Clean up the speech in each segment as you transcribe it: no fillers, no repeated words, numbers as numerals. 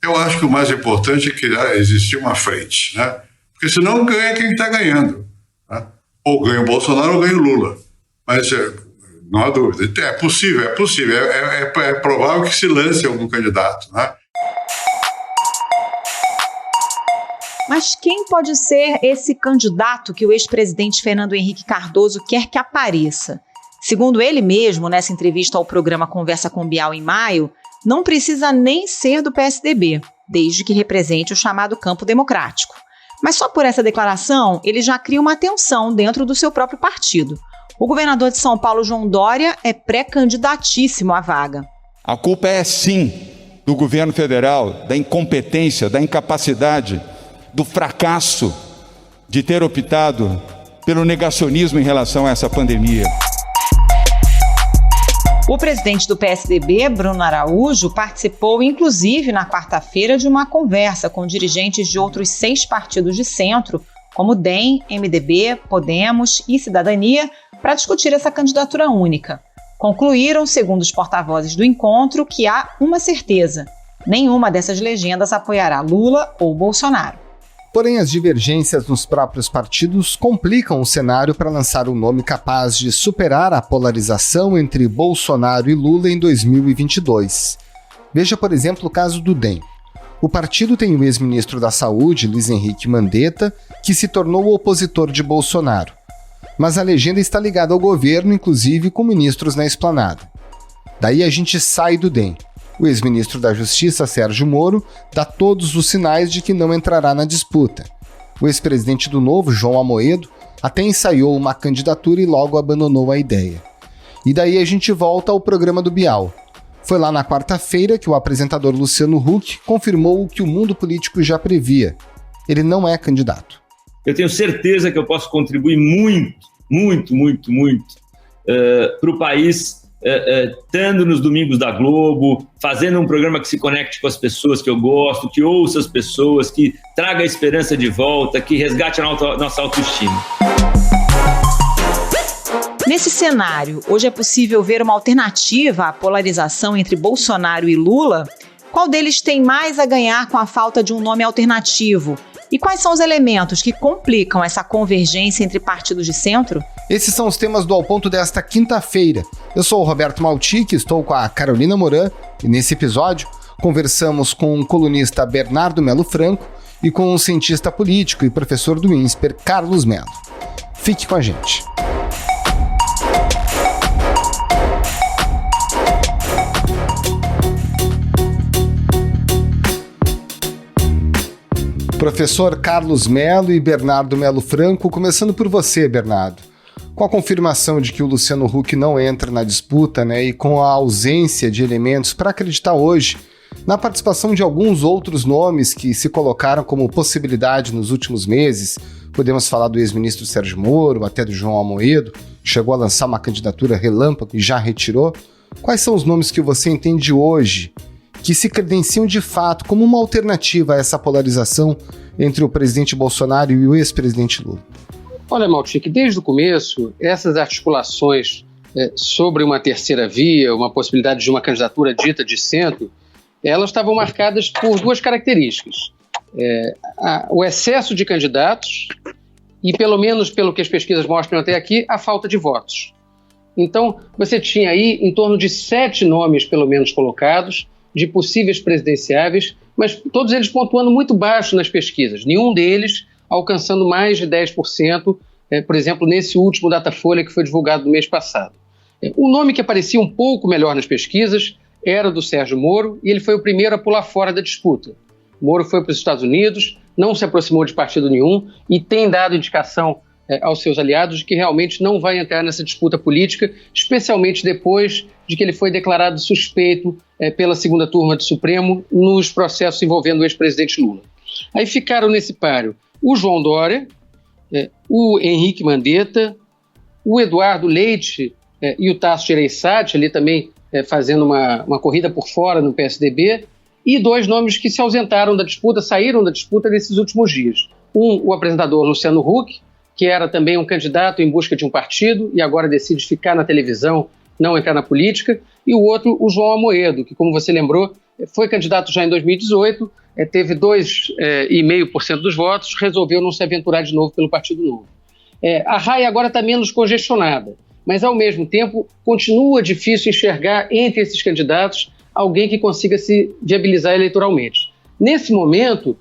Eu acho que o mais importante é que existir uma frente, né? Porque senão ganha quem está ganhando, né? Ou ganha o Bolsonaro ou ganha o Lula. Mas não há dúvida. É possível. É provável que se lance algum candidato, né? Mas quem pode ser esse candidato que o ex-presidente Fernando Henrique Cardoso quer que apareça? Segundo ele mesmo, nessa entrevista ao programa Conversa com Bial em maio, não precisa nem ser do PSDB, desde que represente o chamado campo democrático. Mas só por essa declaração, ele já cria uma tensão dentro do seu próprio partido. O governador de São Paulo, João Dória, é pré-candidatíssimo à vaga. A culpa é, sim, do governo federal, da incompetência, da incapacidade, do fracasso de ter optado pelo negacionismo em relação a essa pandemia. O presidente do PSDB, Bruno Araújo, participou, inclusive, na quarta-feira, de uma conversa com dirigentes de outros 6 partidos de centro, como DEM, MDB, Podemos e Cidadania, para discutir essa candidatura única. Concluíram, segundo os porta-vozes do encontro, que há uma certeza: nenhuma dessas legendas apoiará Lula ou Bolsonaro. Porém, as divergências nos próprios partidos complicam o cenário para lançar um nome capaz de superar a polarização entre Bolsonaro e Lula em 2022. Veja, por exemplo, o caso do DEM. O partido tem o ex-ministro da Saúde, Luiz Henrique Mandetta, que se tornou opositor de Bolsonaro. Mas a legenda está ligada ao governo, inclusive com ministros na esplanada. Daí a gente sai do DEM. O ex-ministro da Justiça, Sérgio Moro, dá todos os sinais de que não entrará na disputa. O ex-presidente do Novo, João Amoedo, até ensaiou uma candidatura e logo abandonou a ideia. E daí a gente volta ao programa do Bial. Foi lá na quarta-feira que o apresentador Luciano Huck confirmou o que o mundo político já previa. Ele não é candidato. Eu tenho certeza que eu posso contribuir muito para o país, estando nos domingos da Globo, fazendo um programa que se conecte com as pessoas que eu gosto, que ouça as pessoas, que traga a esperança de volta, que resgate a nossa autoestima. Nesse cenário, hoje é possível ver uma alternativa à polarização entre Bolsonaro e Lula? Qual deles tem mais a ganhar com a falta de um nome alternativo? E quais são os elementos que complicam essa convergência entre partidos de centro? Esses são os temas do Ao Ponto desta quinta-feira. Eu sou o Roberto Maltic, estou com a Carolina Moran e nesse episódio conversamos com o colunista Bernardo Melo Franco e com o cientista político e professor do INSPER, Carlos Melo. Fique com a gente. Professor Carlos Melo e Bernardo Melo Franco, começando por você, Bernardo. Com a confirmação de que o Luciano Huck não entra na disputa, e com a ausência de elementos para acreditar hoje na participação de alguns outros nomes que se colocaram como possibilidade nos últimos meses, podemos falar do ex-ministro Sérgio Moro, até do João Amoedo, que chegou a lançar uma candidatura relâmpago e já retirou. Quais são os nomes que você entende hoje que se credenciam de fato como uma alternativa a essa polarização entre o presidente Bolsonaro e o ex-presidente Lula? Olha, Maltic, desde o começo, essas articulações sobre uma terceira via, uma possibilidade de uma candidatura dita de centro, elas estavam marcadas por 2 características. O excesso de candidatos e, pelo menos pelo que as pesquisas mostram até aqui, a falta de votos. Então, você tinha aí em torno de 7 nomes, pelo menos, colocados, de possíveis presidenciáveis, mas todos eles pontuando muito baixo nas pesquisas, nenhum deles alcançando mais de 10%, por exemplo, nesse último Datafolha que foi divulgado no mês passado. O nome que aparecia um pouco melhor nas pesquisas era do Sérgio Moro, e ele foi o primeiro a pular fora da disputa. Moro foi para os Estados Unidos, não se aproximou de partido nenhum e tem dado indicação aos seus aliados de que realmente não vai entrar nessa disputa política, especialmente depois de que ele foi declarado suspeito pela segunda turma do Supremo nos processos envolvendo o ex-presidente Lula. Aí ficaram nesse páreo o João Dória, o Henrique Mandetta, o Eduardo Leite e o Tasso Gereissati, ali também fazendo uma corrida por fora no PSDB, e 2 nomes que se ausentaram da disputa, saíram da disputa nesses últimos dias. O apresentador Luciano Huck, que era também um candidato em busca de um partido e agora decide ficar na televisão, não entrar na política, e o outro, o João Amoedo, que, como você lembrou, foi candidato já em 2018, teve 2,5% dos votos, resolveu não se aventurar de novo pelo Partido Novo. A raia agora está menos congestionada, mas, ao mesmo tempo, continua difícil enxergar entre esses candidatos alguém que consiga se viabilizar eleitoralmente. Nesse momento,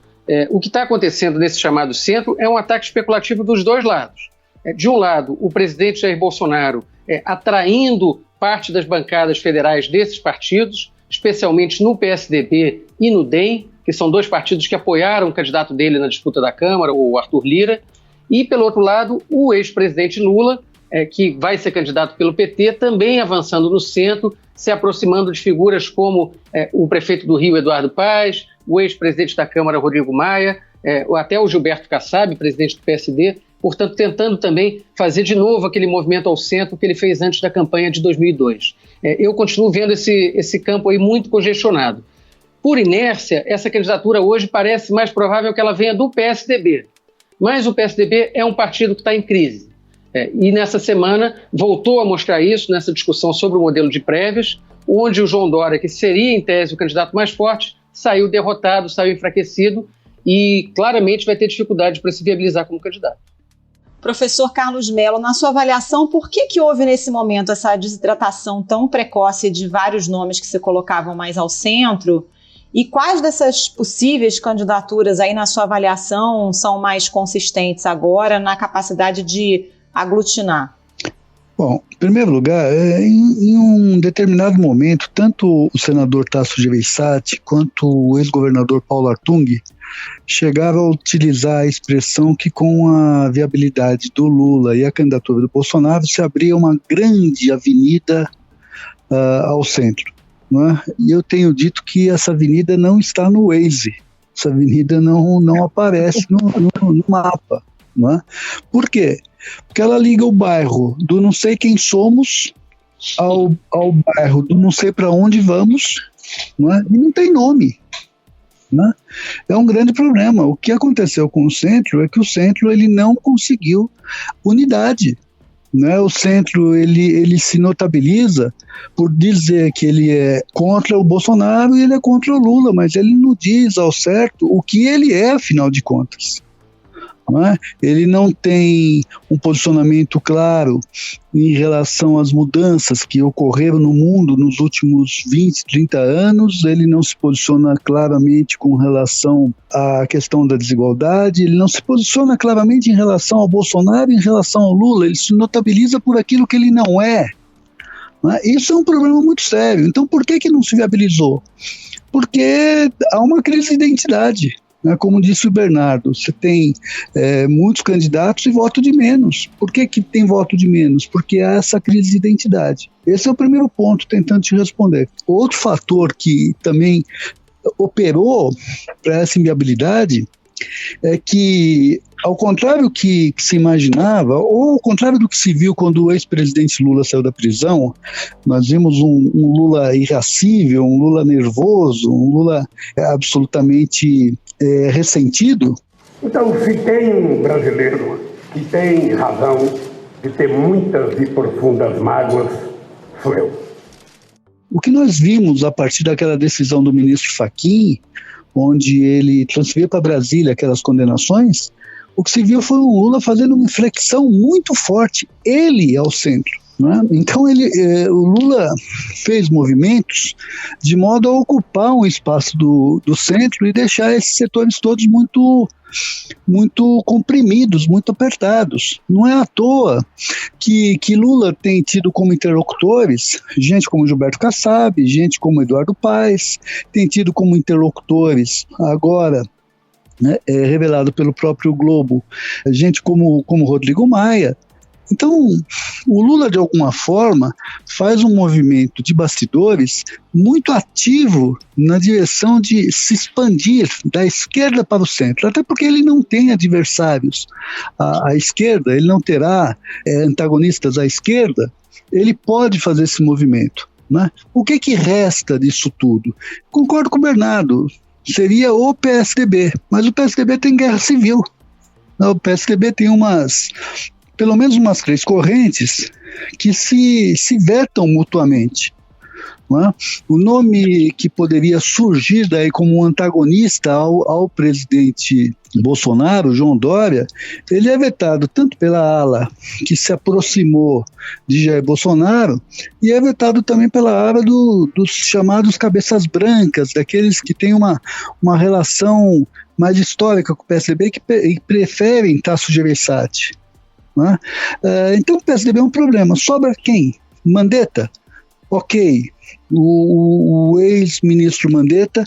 o que está acontecendo nesse chamado centro é um ataque especulativo dos dois lados. De um lado, o presidente Jair Bolsonaro atraindo parte das bancadas federais desses partidos, especialmente no PSDB e no DEM, que são dois partidos que apoiaram o candidato dele na disputa da Câmara, o Arthur Lira, e, pelo outro lado, o ex-presidente Lula, que vai ser candidato pelo PT, também avançando no centro, se aproximando de figuras como o prefeito do Rio, Eduardo Paes, o ex-presidente da Câmara, Rodrigo Maia, até o Gilberto Kassab, presidente do PSD, portanto, tentando também fazer de novo aquele movimento ao centro que ele fez antes da campanha de 2002. Eu continuo vendo esse campo aí muito congestionado. Por inércia, essa candidatura hoje parece mais provável que ela venha do PSDB, mas o PSDB é um partido que está em crise. E nessa semana voltou a mostrar isso nessa discussão sobre o modelo de prévias, onde o João Dória, que seria em tese o candidato mais forte, saiu derrotado, saiu enfraquecido e claramente vai ter dificuldade para se viabilizar como candidato. Professor Carlos Mello, na sua avaliação, por que houve nesse momento essa desidratação tão precoce de vários nomes que se colocavam mais ao centro? E quais dessas possíveis candidaturas aí, na sua avaliação, são mais consistentes agora na capacidade de aglutinar? Bom, em primeiro lugar, em um determinado momento, tanto o senador Tasso Gereissati quanto o ex-governador Paulo Artung chegaram a utilizar a expressão que, com a viabilidade do Lula e a candidatura do Bolsonaro, se abria uma grande avenida ao centro. Não é? E eu tenho dito que essa avenida não está no Waze, essa avenida não aparece no mapa. Não é? Por quê? Porque ela liga o bairro do não sei quem somos ao bairro do não sei para onde vamos, não é? E não tem nome. Né? É um grande problema. O que aconteceu com o centro é que o centro ele não conseguiu unidade. Né? O centro ele se notabiliza por dizer que ele é contra o Bolsonaro e ele é contra o Lula, mas ele não diz ao certo o que ele é, afinal de contas. Não é? Ele não tem um posicionamento claro em relação às mudanças que ocorreram no mundo nos últimos 20, 30 anos, ele não se posiciona claramente com relação à questão da desigualdade, ele não se posiciona claramente em relação ao Bolsonaro, em relação ao Lula, ele se notabiliza por aquilo que ele não é. Não é? Isso é um problema muito sério. Então, por que não se viabilizou? Porque há uma crise de identidade. Como disse o Bernardo, você tem muitos candidatos e voto de menos. Por que tem voto de menos? Porque há essa crise de identidade. Esse é o primeiro ponto, tentando te responder. Outro fator que também operou para essa inviabilidade é que, ao contrário que se imaginava, ou ao contrário do que se viu quando o ex-presidente Lula saiu da prisão, nós vimos um Lula irascível, um Lula nervoso, um Lula absolutamente ressentido. Então, se tem um brasileiro que tem razão de ter muitas e profundas mágoas, sou eu. O que nós vimos a partir daquela decisão do ministro Fachin, onde ele transferiu para Brasília aquelas condenações, o que se viu foi um Lula fazendo uma inflexão muito forte, ele ao centro. Né? Então o Lula fez movimentos de modo a ocupar um espaço do centro e deixar esses setores todos muito comprimidos, muito apertados. Não é à toa que Lula tem tido como interlocutores gente como Gilberto Kassab, gente como Eduardo Paes, tem tido como interlocutores agora, revelado pelo próprio Globo, gente como Rodrigo Maia. Então, o Lula, de alguma forma, faz um movimento de bastidores muito ativo na direção de se expandir da esquerda para o centro, até porque ele não tem adversários à esquerda, ele não terá antagonistas à esquerda, ele pode fazer esse movimento. Né? O que resta disso tudo? Concordo com o Bernardo, seria o PSDB, mas o PSDB tem guerra civil. O PSDB tem pelo menos umas 3 correntes que se vetam mutuamente. não é? O nome que poderia surgir daí como um antagonista ao presidente Bolsonaro, João Dória, ele é vetado tanto pela ala que se aproximou de Jair Bolsonaro e é vetado também pela ala dos chamados cabeças brancas, daqueles que têm uma relação mais histórica com o PSDB e preferem Tasso Gereissati. Né? Então o PSDB é um problema. Sobra quem? Mandetta? Ok, o ex-ministro Mandetta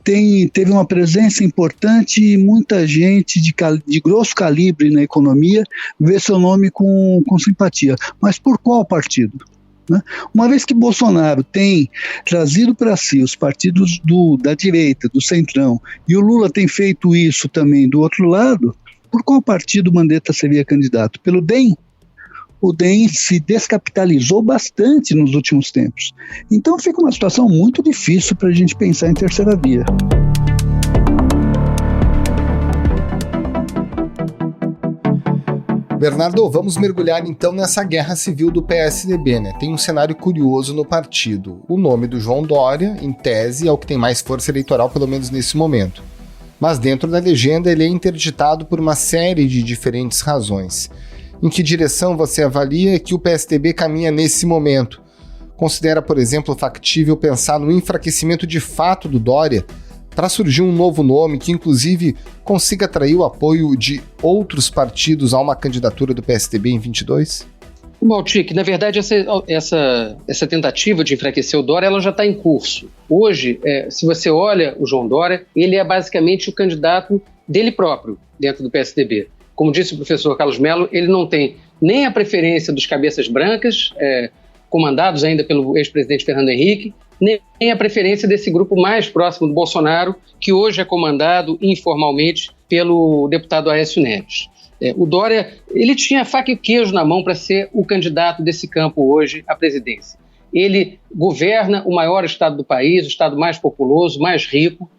teve uma presença importante e muita gente de grosso calibre na economia vê seu nome com simpatia. Mas por qual partido? Né? Uma vez que Bolsonaro tem trazido para si os partidos da direita, do centrão, e o Lula tem feito isso também do outro lado, por qual partido Mandetta seria candidato? Pelo DEM? O DEM se descapitalizou bastante nos últimos tempos. Então fica uma situação muito difícil para a gente pensar em terceira via. Bernardo, vamos mergulhar então nessa guerra civil do PSDB, né? Tem um cenário curioso no partido. O nome do João Dória, em tese, é o que tem mais força eleitoral, pelo menos nesse momento. Mas dentro da legenda ele é interditado por uma série de diferentes razões. Em que direção você avalia que o PSDB caminha nesse momento? Considera, por exemplo, factível pensar no enfraquecimento de fato do Dória para surgir um novo nome que, inclusive, consiga atrair o apoio de outros partidos a uma candidatura do PSDB em 22? Maltic, na verdade, essa tentativa de enfraquecer o Dória ela já está em curso. Hoje, se você olha o João Dória, ele é basicamente o candidato dele próprio dentro do PSDB. Como disse o professor Carlos Mello, ele não tem nem a preferência dos cabeças brancas, comandados ainda pelo ex-presidente Fernando Henrique, nem a preferência desse grupo mais próximo do Bolsonaro, que hoje é comandado informalmente pelo deputado Aécio Neves. O Dória, ele tinha faca e queijo na mão para ser o candidato desse campo hoje à presidência. Ele governa o maior estado do país, o estado mais populoso, mais rico.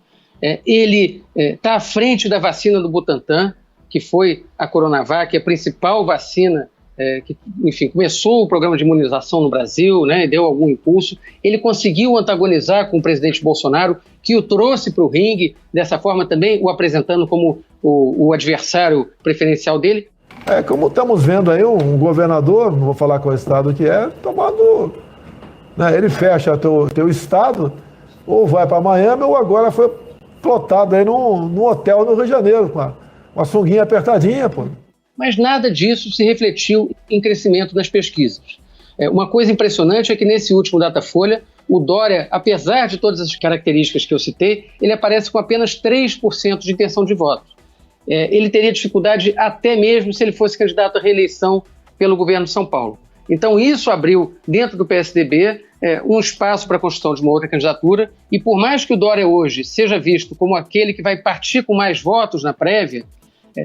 Ele está à frente da vacina do Butantan, que foi a Coronavac, a principal vacina que, enfim, começou o programa de imunização no Brasil, né, e deu algum impulso. Ele conseguiu antagonizar com o presidente Bolsonaro, que o trouxe para o ringue, dessa forma também o apresentando como o adversário preferencial dele. Como estamos vendo aí, um governador, não vou falar qual estado que é, tomando, né, ele fecha teu estado, ou vai para Miami, ou agora foi plotado aí num hotel no Rio de Janeiro, com uma sunguinha apertadinha, pô. Mas nada disso se refletiu em crescimento das pesquisas. Uma coisa impressionante é que nesse último Datafolha, o Dória, apesar de todas as características que eu citei, ele aparece com apenas 3% de intenção de voto. Ele teria dificuldade até mesmo se ele fosse candidato à reeleição pelo governo de São Paulo. Então isso abriu, dentro do PSDB, um espaço para a construção de uma outra candidatura, e por mais que o Dória hoje seja visto como aquele que vai partir com mais votos na prévia,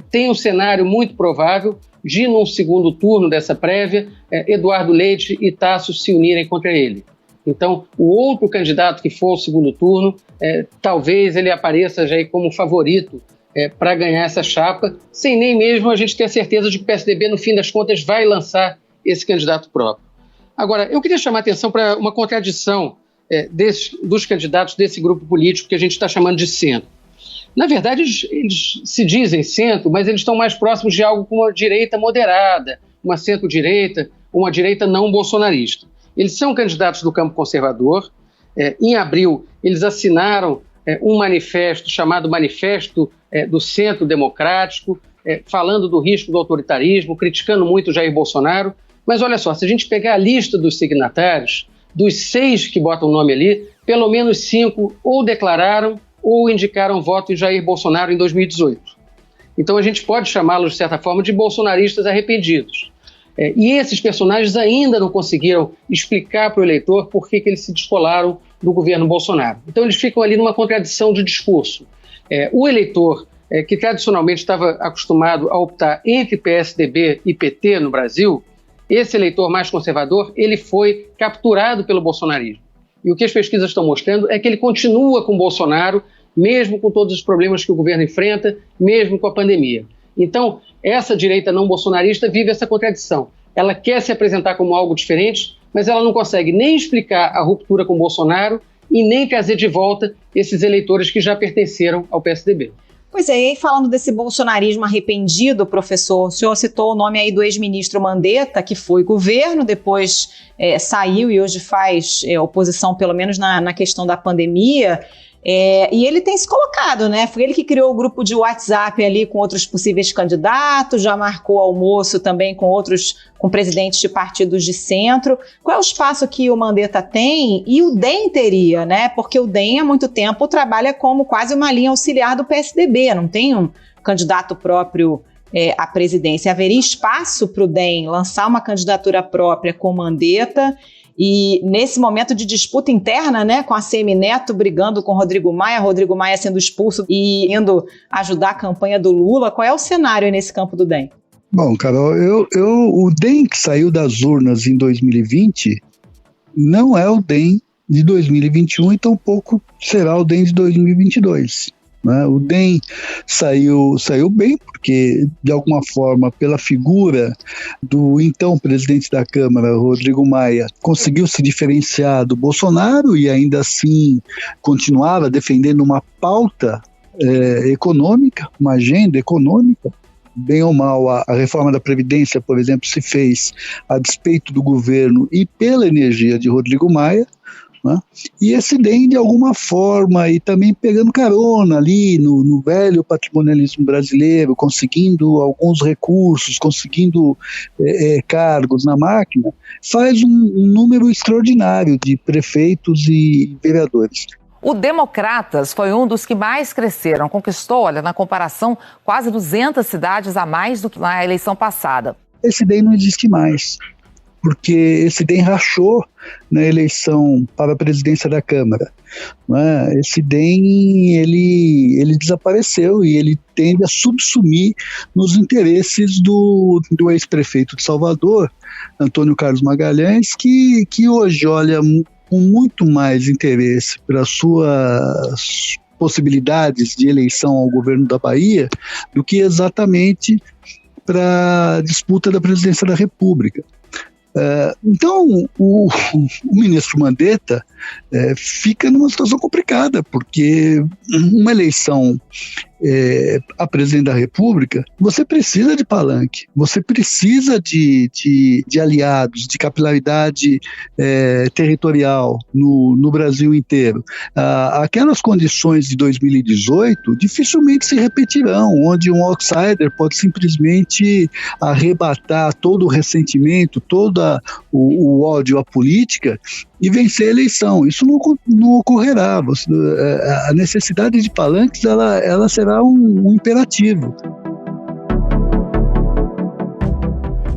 tem um cenário muito provável de, num segundo turno dessa prévia, Eduardo Leite e Tasso se unirem contra ele. Então, o outro candidato que for ao segundo turno, talvez ele apareça já aí como favorito para ganhar essa chapa, sem nem mesmo a gente ter a certeza de que o PSDB, no fim das contas, vai lançar esse candidato próprio. Agora, eu queria chamar a atenção para uma contradição dos candidatos desse grupo político que a gente está chamando de centro. Na verdade, eles se dizem centro, mas eles estão mais próximos de algo como uma direita moderada, uma centro-direita, uma direita não bolsonarista. Eles são candidatos do campo conservador. Em abril, eles assinaram um manifesto chamado Manifesto do Centro Democrático, falando do risco do autoritarismo, criticando muito Jair Bolsonaro. Mas olha só, se a gente pegar a lista dos signatários, dos 6 que botam o nome ali, pelo menos 5 ou declararam ou indicaram voto em Jair Bolsonaro em 2018. Então a gente pode chamá-los, de certa forma, de bolsonaristas arrependidos. E esses personagens ainda não conseguiram explicar para o eleitor por que eles se descolaram do governo Bolsonaro. Então eles ficam ali numa contradição de discurso. O eleitor, que tradicionalmente estava acostumado a optar entre PSDB e PT no Brasil, esse eleitor mais conservador, ele foi capturado pelo bolsonarismo. E o que as pesquisas estão mostrando é que ele continua com Bolsonaro, mesmo com todos os problemas que o governo enfrenta, mesmo com a pandemia. Então, essa direita não bolsonarista vive essa contradição. Ela quer se apresentar como algo diferente, mas ela não consegue nem explicar a ruptura com Bolsonaro e nem trazer de volta esses eleitores que já pertenceram ao PSDB. Pois é, e aí falando desse bolsonarismo arrependido, professor, o senhor citou o nome aí do ex-ministro Mandetta, que foi governo, depois saiu e hoje faz oposição, pelo menos na questão da pandemia, e ele tem se colocado, né? Foi ele que criou o grupo de WhatsApp ali com outros possíveis candidatos, já marcou almoço também com presidentes de partidos de centro. Qual é o espaço que o Mandetta tem e o DEM teria, né? Porque o DEM há muito tempo trabalha como quase uma linha auxiliar do PSDB, não tem um candidato próprio à presidência. Haveria espaço para o DEM lançar uma candidatura própria com Mandetta? E nesse momento de disputa interna, né, com a Semineto brigando com Rodrigo Maia sendo expulso e indo ajudar a campanha do Lula, qual é o cenário nesse campo do DEM? Bom, Carol, o DEM que saiu das urnas em 2020 não é o DEM de 2021 e tampouco será o DEM de 2022. Né? O DEM saiu bem porque, de alguma forma, pela figura do então presidente da Câmara, Rodrigo Maia, conseguiu se diferenciar do Bolsonaro e ainda assim continuava defendendo uma pauta econômica, uma agenda econômica. Bem ou mal, a reforma da Previdência, por exemplo, se fez a despeito do governo e pela energia de Rodrigo Maia. Né? E esse DEM, de alguma forma, e também pegando carona ali no velho patrimonialismo brasileiro, conseguindo alguns recursos, conseguindo cargos na máquina, faz um número extraordinário de prefeitos e vereadores. O Democratas foi um dos que mais cresceram, conquistou, olha, na comparação, quase 200 cidades a mais do que na eleição passada. Esse DEM não existe mais, porque esse DEM rachou na eleição para a presidência da Câmara. Né? Esse DEM, ele desapareceu e ele tende a subsumir nos interesses do ex-prefeito de Salvador, Antônio Carlos Magalhães, que hoje olha com muito mais interesse para suas possibilidades de eleição ao governo da Bahia do que exatamente para a disputa da presidência da República. Então, o ministro Mandetta fica numa situação complicada, porque uma eleição a presidente da República, você precisa de palanque, você precisa de aliados, de capilaridade territorial no Brasil inteiro. Aquelas condições de 2018 dificilmente se repetirão, onde um outsider pode simplesmente arrebatar todo o ressentimento, todo o ódio à política e vencer a eleição. Isso não ocorrerá. A necessidade de palanques ela será um imperativo.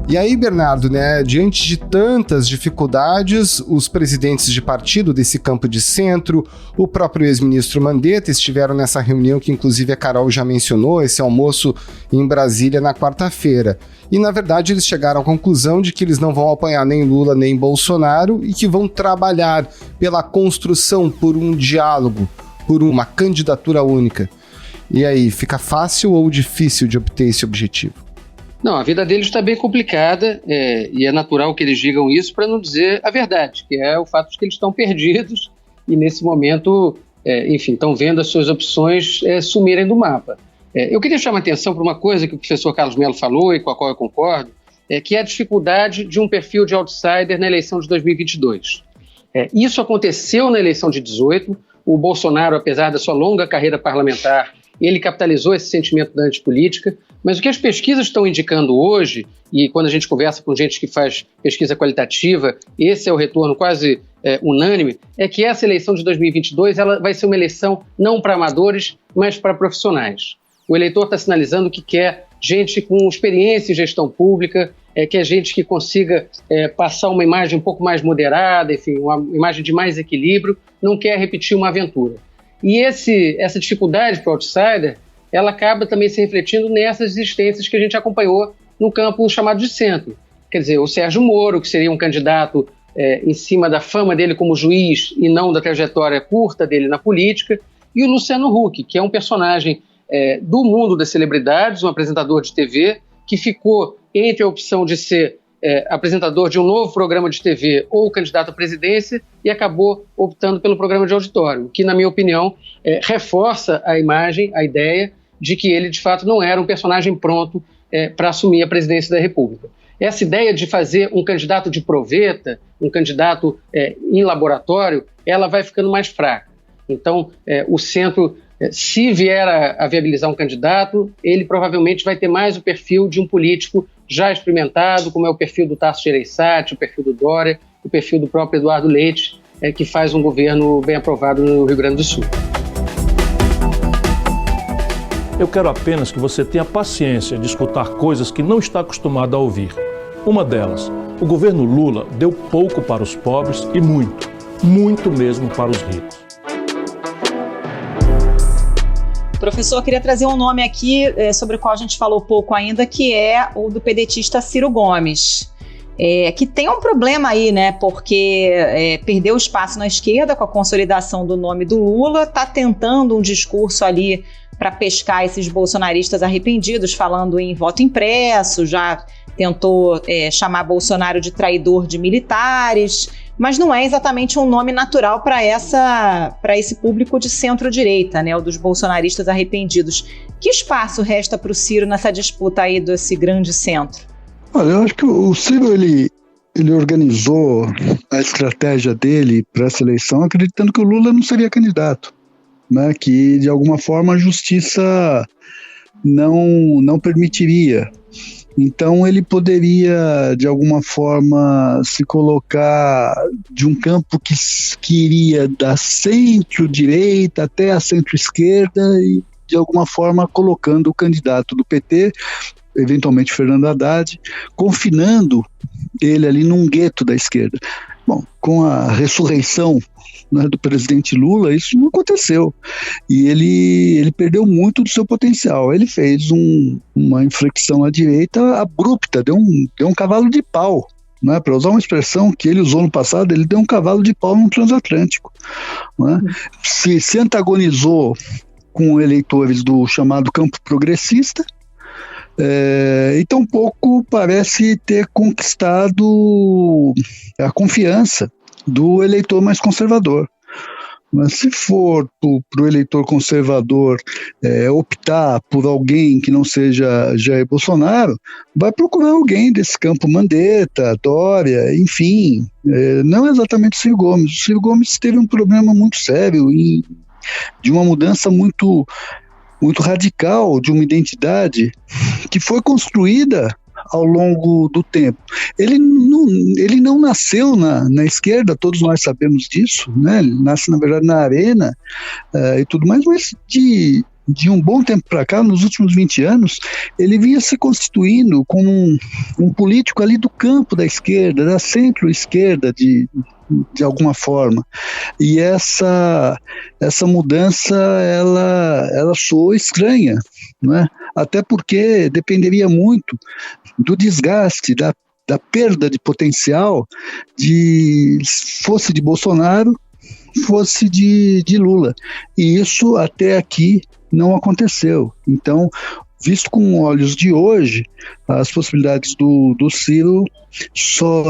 E aí, Bernardo, né, diante de tantas dificuldades, os presidentes de partido desse campo de centro, o próprio ex-ministro Mandetta estiveram nessa reunião que inclusive a Carol já mencionou, esse almoço em Brasília na quarta-feira. E, na verdade, eles chegaram à conclusão de que eles não vão apoiar nem Lula nem Bolsonaro e que vão trabalhar pela construção por um diálogo, por uma candidatura única. E aí, fica fácil ou difícil de obter esse objetivo? Não, a vida deles está bem complicada e é natural que eles digam isso para não dizer a verdade, que é o fato de que eles estão perdidos e nesse momento, enfim, estão vendo as suas opções sumirem do mapa. Eu queria chamar a atenção para uma coisa que o professor Carlos Mello falou e com a qual eu concordo, que é a dificuldade de um perfil de outsider na eleição de 2022. Isso aconteceu na eleição de 2018, o Bolsonaro, apesar da sua longa carreira parlamentar, ele capitalizou esse sentimento da antipolítica, mas o que as pesquisas estão indicando hoje, e quando a gente conversa com gente que faz pesquisa qualitativa, esse é o retorno quase unânime, é que essa eleição de 2022 ela vai ser uma eleição não para amadores, mas para profissionais. O eleitor está sinalizando que quer gente com experiência em gestão pública, quer gente que consiga passar uma imagem um pouco mais moderada, enfim, uma imagem de mais equilíbrio, não quer repetir uma aventura. E essa dificuldade para o outsider, ela acaba também se refletindo nessas existências que a gente acompanhou no campo chamado de centro. Quer dizer, o Sérgio Moro, que seria um candidato em cima da fama dele como juiz e não da trajetória curta dele na política, e o Luciano Huck, que é um personagem do mundo das celebridades, um apresentador de TV, que ficou entre a opção de ser apresentador de um novo programa de TV ou candidato à presidência e acabou optando pelo programa de auditório, o que, na minha opinião, reforça a imagem, a ideia de que ele, de fato, não era um personagem pronto para assumir a presidência da República. Essa ideia de fazer um candidato de proveta, um candidato em laboratório, ela vai ficando mais fraca. Então, o centro, se vier a viabilizar um candidato, ele provavelmente vai ter mais o perfil de um político já experimentado, como é o perfil do Tasso Gereissati, o perfil do Dória, o perfil do próprio Eduardo Leite, que faz um governo bem aprovado no Rio Grande do Sul. Eu quero apenas que você tenha paciência de escutar coisas que não está acostumado a ouvir. Uma delas, o governo Lula deu pouco para os pobres e muito, muito mesmo para os ricos. Professor, eu queria trazer um nome aqui sobre o qual a gente falou pouco ainda, que é o do pedetista Ciro Gomes. Que tem um problema aí, né? Porque perdeu espaço na esquerda com a consolidação do nome do Lula, está tentando um discurso ali para pescar esses bolsonaristas arrependidos, falando em voto impresso, já tentou chamar Bolsonaro de traidor de militares, mas não é exatamente um nome natural para esse público de centro-direita, né, o dos bolsonaristas arrependidos. Que espaço resta para o Ciro nessa disputa aí desse grande centro? Olha, eu acho que o Ciro, ele organizou a estratégia dele para essa eleição acreditando que o Lula não seria candidato, né, que de alguma forma a justiça não permitiria. Então ele poderia, de alguma forma, se colocar de um campo que iria da centro-direita até a centro-esquerda e, de alguma forma, colocando o candidato do PT, eventualmente Fernando Haddad, confinando ele ali num gueto da esquerda. Bom, com a ressurreição, né, do presidente Lula, isso não aconteceu. E ele perdeu muito do seu potencial. Ele fez uma inflexão à direita abrupta, deu um cavalo de pau. Né, para usar uma expressão que ele usou no passado, ele deu um cavalo de pau no transatlântico. Né? Se antagonizou com eleitores do chamado campo progressista, e tampouco parece ter conquistado a confiança do eleitor mais conservador. Mas se for para o eleitor conservador optar por alguém que não seja Jair Bolsonaro, vai procurar alguém desse campo, Mandetta, Dória, enfim, não exatamente o Ciro Gomes. O Ciro Gomes teve um problema muito sério de uma mudança muito radical de uma identidade que foi construída ao longo do tempo. Ele não nasceu na esquerda, todos nós sabemos disso, né? Ele nasce, na verdade, na arena e tudo mais, mas de um bom tempo para cá, nos últimos 20 anos, ele vinha se constituindo como um político ali do campo da esquerda, da centro-esquerda, de alguma forma. E essa mudança, ela soou estranha, né? Até porque dependeria muito do desgaste, da perda de potencial, fosse de Bolsonaro, fosse de Lula. E isso até aqui não aconteceu. Então, visto com olhos de hoje, as possibilidades do Ciro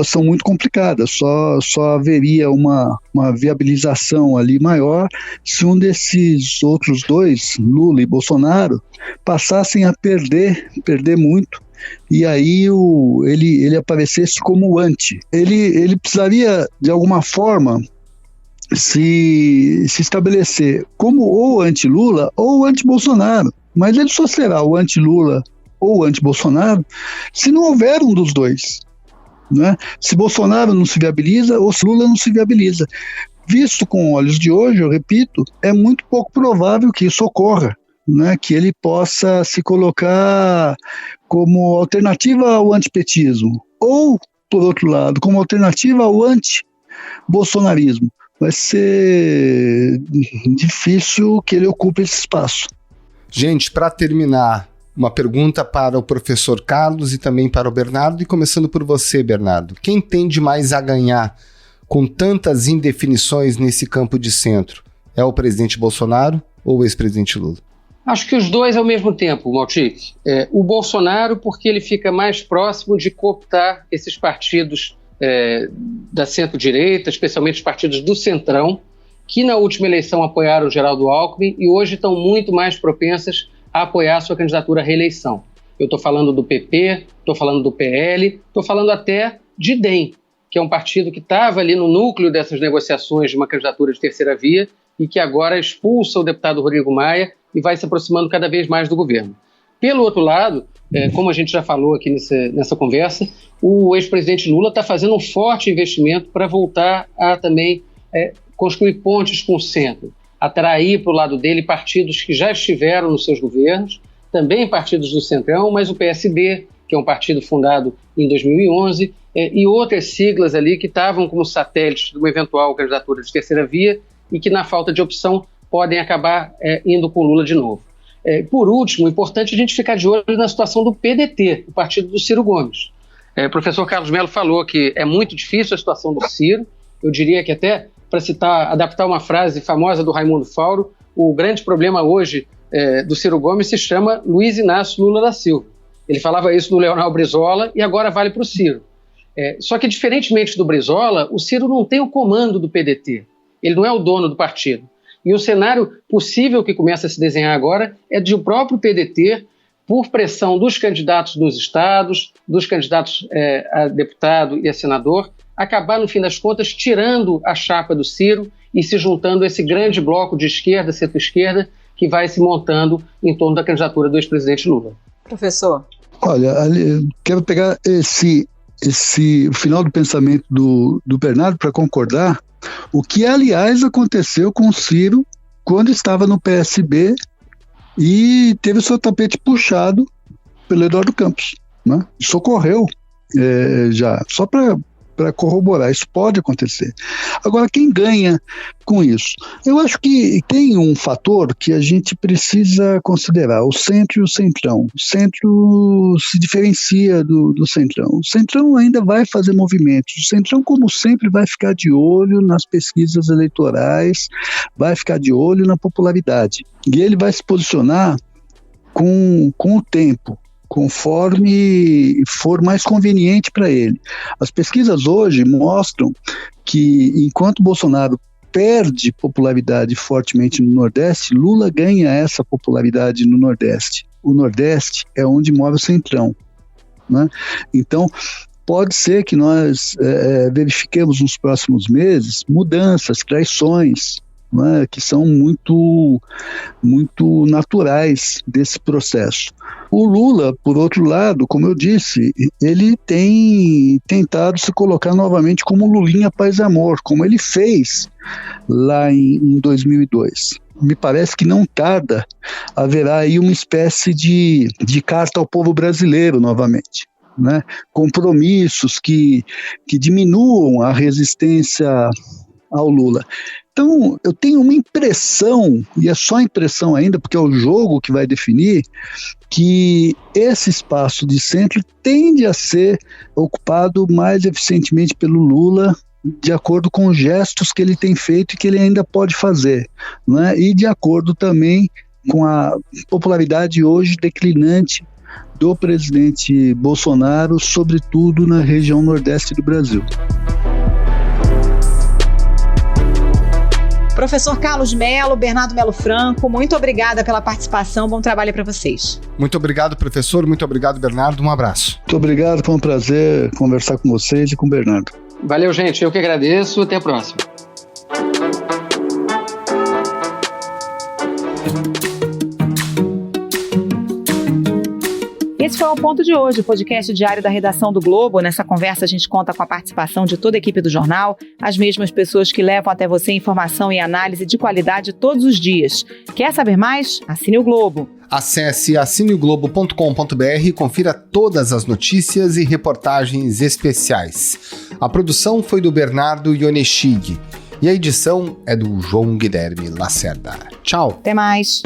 são muito complicadas, só haveria uma viabilização ali maior se um desses outros dois, Lula e Bolsonaro, passassem a perder muito, e aí ele aparecesse como anti. Ele precisaria, de alguma forma, se estabelecer como ou anti-Lula ou anti-Bolsonaro. Mas ele só será o anti-Lula ou anti-Bolsonaro se não houver um dos dois. Né? Se Bolsonaro não se viabiliza ou se Lula não se viabiliza. Visto com olhos de hoje, eu repito, é muito pouco provável que isso ocorra, né? Que ele possa se colocar como alternativa ao antipetismo ou, por outro lado, como alternativa ao anti-bolsonarismo. Vai ser difícil que ele ocupe esse espaço. Gente, para terminar, uma pergunta para o professor Carlos e também para o Bernardo, e começando por você, Bernardo. Quem tem de mais a ganhar com tantas indefinições nesse campo de centro? É o presidente Bolsonaro ou o ex-presidente Lula? Acho que os dois ao mesmo tempo, Maltic. O Bolsonaro, porque ele fica mais próximo de cooptar esses partidos da centro-direita, especialmente os partidos do Centrão, que na última eleição apoiaram o Geraldo Alckmin e hoje estão muito mais propensas a apoiar sua candidatura à reeleição. Eu estou falando do PP, estou falando do PL, estou falando até de DEM, que é um partido que estava ali no núcleo dessas negociações de uma candidatura de terceira via e que agora expulsa o deputado Rodrigo Maia e vai se aproximando cada vez mais do governo. Pelo outro lado, como a gente já falou aqui nessa conversa, o ex-presidente Lula está fazendo um forte investimento para voltar a também construir pontes com o centro, atrair para o lado dele partidos que já estiveram nos seus governos, também partidos do Centrão, mas o PSB, que é um partido fundado em 2011, e outras siglas ali que estavam como satélites de uma eventual candidatura de terceira via e que, na falta de opção, podem acabar indo com Lula de novo. Por último, importante a gente ficar de olho na situação do PDT, o partido do Ciro Gomes. O professor Carlos Mello falou que é muito difícil a situação do Ciro. Eu diria que até, para adaptar uma frase famosa do Raimundo Fauro, o grande problema hoje do Ciro Gomes se chama Luiz Inácio Lula da Silva. Ele falava isso do Leonel Brizola e agora vale para o Ciro. Só que, diferentemente do Brizola, o Ciro não tem o comando do PDT. Ele não é o dono do partido. E o cenário possível que começa a se desenhar agora é de o próprio PDT, por pressão dos candidatos dos estados, dos candidatos a deputado e a senador, acabar, no fim das contas, tirando a chapa do Ciro e se juntando a esse grande bloco de esquerda, centro-esquerda, que vai se montando em torno da candidatura do ex-presidente Lula. Professor. Olha, quero pegar o final do pensamento do Bernardo para concordar. O que, aliás, aconteceu com o Ciro quando estava no PSB e teve o seu tapete puxado pelo Eduardo Campos, né? Isso ocorreu já, só para corroborar, isso pode acontecer. Agora, quem ganha com isso? Eu acho que tem um fator que a gente precisa considerar, o centro e o centrão. O centro se diferencia do centrão. O centrão ainda vai fazer movimentos. O centrão, como sempre, vai ficar de olho nas pesquisas eleitorais, vai ficar de olho na popularidade. E ele vai se posicionar com o tempo, conforme for mais conveniente para ele. As pesquisas hoje mostram que, enquanto Bolsonaro perde popularidade fortemente no Nordeste, Lula ganha essa popularidade no Nordeste. O Nordeste é onde mora o Centrão, né? Então, pode ser que nós verifiquemos nos próximos meses mudanças, traições, né, que são muito, muito naturais desse processo. O Lula, por outro lado, como eu disse, ele tem tentado se colocar novamente como Lulinha Paz e Amor, como ele fez lá em 2002. Me parece que não tarda, haverá aí uma espécie de carta ao povo brasileiro novamente, né? Compromissos que diminuam a resistência ao Lula. Então, eu tenho uma impressão, e é só impressão ainda, porque é o jogo que vai definir, que esse espaço de centro tende a ser ocupado mais eficientemente pelo Lula, de acordo com os gestos que ele tem feito e que ele ainda pode fazer, né? E de acordo também com a popularidade hoje declinante do presidente Bolsonaro, sobretudo na região nordeste do Brasil. Professor Carlos Mello, Bernardo Melo Franco, muito obrigada pela participação, bom trabalho para vocês. Muito obrigado, professor, muito obrigado, Bernardo, um abraço. Muito obrigado, foi um prazer conversar com vocês e com o Bernardo. Valeu, gente, eu que agradeço, até a próxima. Esse foi o Ponto de Hoje, o podcast diário da redação do Globo. Nessa conversa a gente conta com a participação de toda a equipe do jornal, as mesmas pessoas que levam até você informação e análise de qualidade todos os dias. Quer saber mais? Assine o Globo. Acesse assineoglobo.com.br e confira todas as notícias e reportagens especiais. A produção foi do Bernardo Ionechig e a edição é do João Guilherme Lacerda. Tchau. Até mais.